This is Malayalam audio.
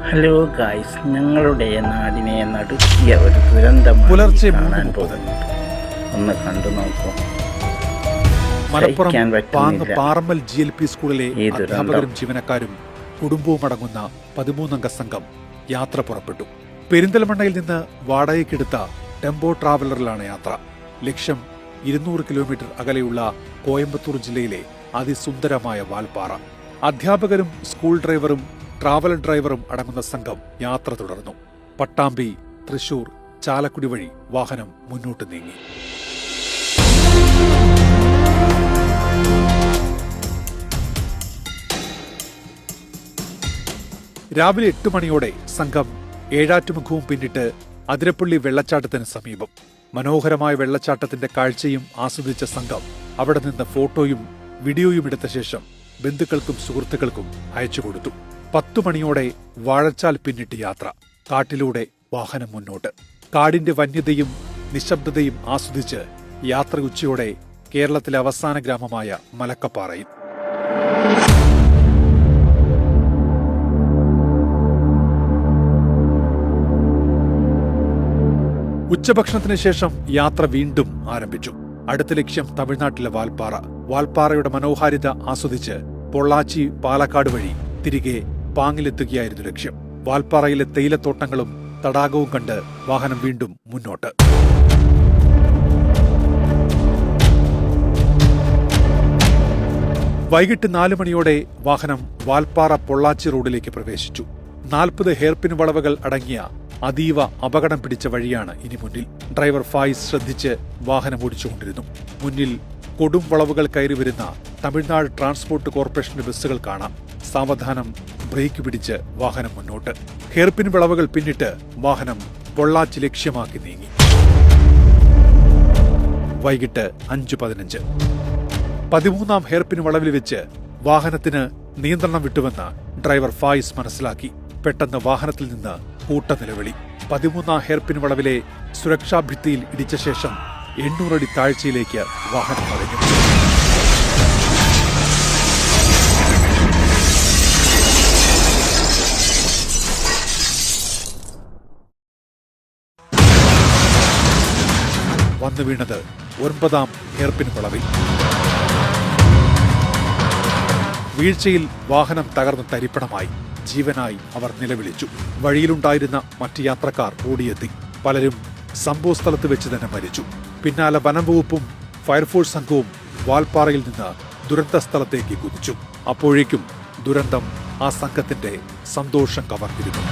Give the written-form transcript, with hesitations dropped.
ഹലോ ഗായ്സ്, ഞങ്ങളുടെ നാടിനെ നടുക്കിയ ഒരു ദുരന്തമാണ് പുലർച്ചെ കാണാൻ പോകുന്നത്. ഒന്ന് കണ്ടു നോക്കൂ. മലപ്പുറം പാങ്ങ് പാറമ്മൽ GLP സ്കൂളിലെ അധ്യാപകരും ജീവനക്കാരും കുടുംബവും അടങ്ങുന്ന 13-അംഗ സംഘം യാത്ര പുറപ്പെട്ടു. പെരിന്തൽമണ്ണയിൽ നിന്ന് വാടകയ്ക്കെടുത്ത ടെമ്പോ ട്രാവലറിലാണ് യാത്ര. ലക്ഷ്യം 200 കിലോമീറ്റർ അകലെയുള്ള കോയമ്പത്തൂർ ജില്ലയിലെ അതിസുന്ദരമായ വാൽപ്പാറ. അധ്യാപകരും സ്കൂൾ ഡ്രൈവറും ട്രാവലർ ഡ്രൈവറും അടങ്ങുന്ന സംഘം യാത്ര തുടർന്നു. പട്ടാമ്പി, തൃശൂർ, ചാലക്കുടി വഴി വാഹനം മുന്നോട്ട് നീങ്ങി. രാവിലെ 8 മണിയോടെ സംഘം ഏഴാറ്റുമുഖവും പിന്നിട്ട് അതിരപ്പള്ളി വെള്ളച്ചാട്ടത്തിന് സമീപം. മനോഹരമായ വെള്ളച്ചാട്ടത്തിന്റെ കാഴ്ചയും ആസ്വദിച്ച സംഘം അവിടെ നിന്ന് ഫോട്ടോയും വീഡിയോയും എടുത്ത ശേഷം ബന്ധുക്കൾക്കും സുഹൃത്തുക്കൾക്കും അയച്ചുകൊടുത്തു. 10 മണിയോടെ വാഴച്ചാൽ പിന്നിട്ട് യാത്ര. കാട്ടിലൂടെ വാഹനം മുന്നോട്ട്. കാടിന്റെ വന്യതയും നിശബ്ദതയും ആസ്വദിച്ച് യാത്ര ഉച്ചയോടെ കേരളത്തിലെ അവസാന ഗ്രാമമായ മലക്കപ്പാറയിൽ. ഉച്ചഭക്ഷണത്തിന് ശേഷം യാത്ര വീണ്ടും ആരംഭിച്ചു. അടുത്ത ലക്ഷ്യം തമിഴ്നാട്ടിലെ വാൽപ്പാറ. വാൽപ്പാറയുടെ മനോഹാരിത ആസ്വദിച്ച് പൊള്ളാച്ചി, പാലക്കാട് വഴി തിരികെ പാങ്ങിലെത്തുകയായിരുന്നു ലക്ഷ്യം. വാൽപ്പാറയിലെ തേയിലത്തോട്ടങ്ങളും തടാകവും കണ്ട് വാഹനം വീണ്ടും മുന്നോട്ട്. വൈകിട്ട് 4 മണിയോടെ വാഹനം വാൽപ്പാറ പൊള്ളാച്ചി റോഡിലേക്ക് പ്രവേശിച്ചു. 40 ഹെയർപിൻ വളവുകൾ അടങ്ങിയ അതീവ അപകടം പിടിച്ച വഴിയാണ് ഇനി മുന്നിൽ. ഡ്രൈവർ ഫായിസ് ശ്രദ്ധിച്ച് വാഹനം ഓടിച്ചുകൊണ്ടിരുന്നു. മുന്നിൽ കൊടും വളവുകൾ കയറി വരുന്ന തമിഴ്നാട് ട്രാൻസ്പോർട്ട് കോർപ്പറേഷന്റെ ബസ്സുകൾ കാണാം. സാവധാനം ബ്രേക്ക് പിടിച്ച് വാഹനം മുന്നോട്ട്. ഹെയർപിൻ വളവുകൾ പിന്നിട്ട് വാഹനം പൊള്ളാച്ചി ലക്ഷ്യമാക്കി നീങ്ങി. വൈകിട്ട് 5:15 13-ാം ഹെയർപിൻ വളവിൽ വെച്ച് വാഹനത്തിന് നിയന്ത്രണം വിട്ടുവെന്ന് ഡ്രൈവർ ഫായിസ് മനസ്സിലാക്കി. പെട്ടെന്ന് വാഹനത്തിൽ നിന്ന് കൂട്ട നിലവിളി. 13-ാം ഹെയർപിൻ വളവിലെ സുരക്ഷാ ഭിത്തിയിൽ ഇടിച്ച ശേഷം 800 അടി താഴ്ചയിലേക്ക് വാഹനം മറിഞ്ഞു. വന്നു വീണത് 9-ാം ഹെയർപിൻ വളവിൽ. വീഴ്ചയിൽ വാഹനം തകർന്ന് തരിപ്പണമായി. ജീവനായി അവർ നിലവിളിച്ചു. വഴിയിലുണ്ടായിരുന്ന മറ്റ് യാത്രക്കാർ ഓടിയെത്തി. പലരും സംഭവസ്ഥലത്ത് വെച്ച് തന്നെ മരിച്ചു. പിന്നാലെ വനംവകുപ്പും ഫയർഫോഴ്സ് സംഘവും വാൽപ്പാറയിൽ നിന്ന് ദുരന്ത സ്ഥലത്തേക്ക് കുതിച്ചു. അപ്പോഴേക്കും ദുരന്തം ആ സംഘത്തിന്റെ സന്തോഷം കവർന്നിരുന്നു.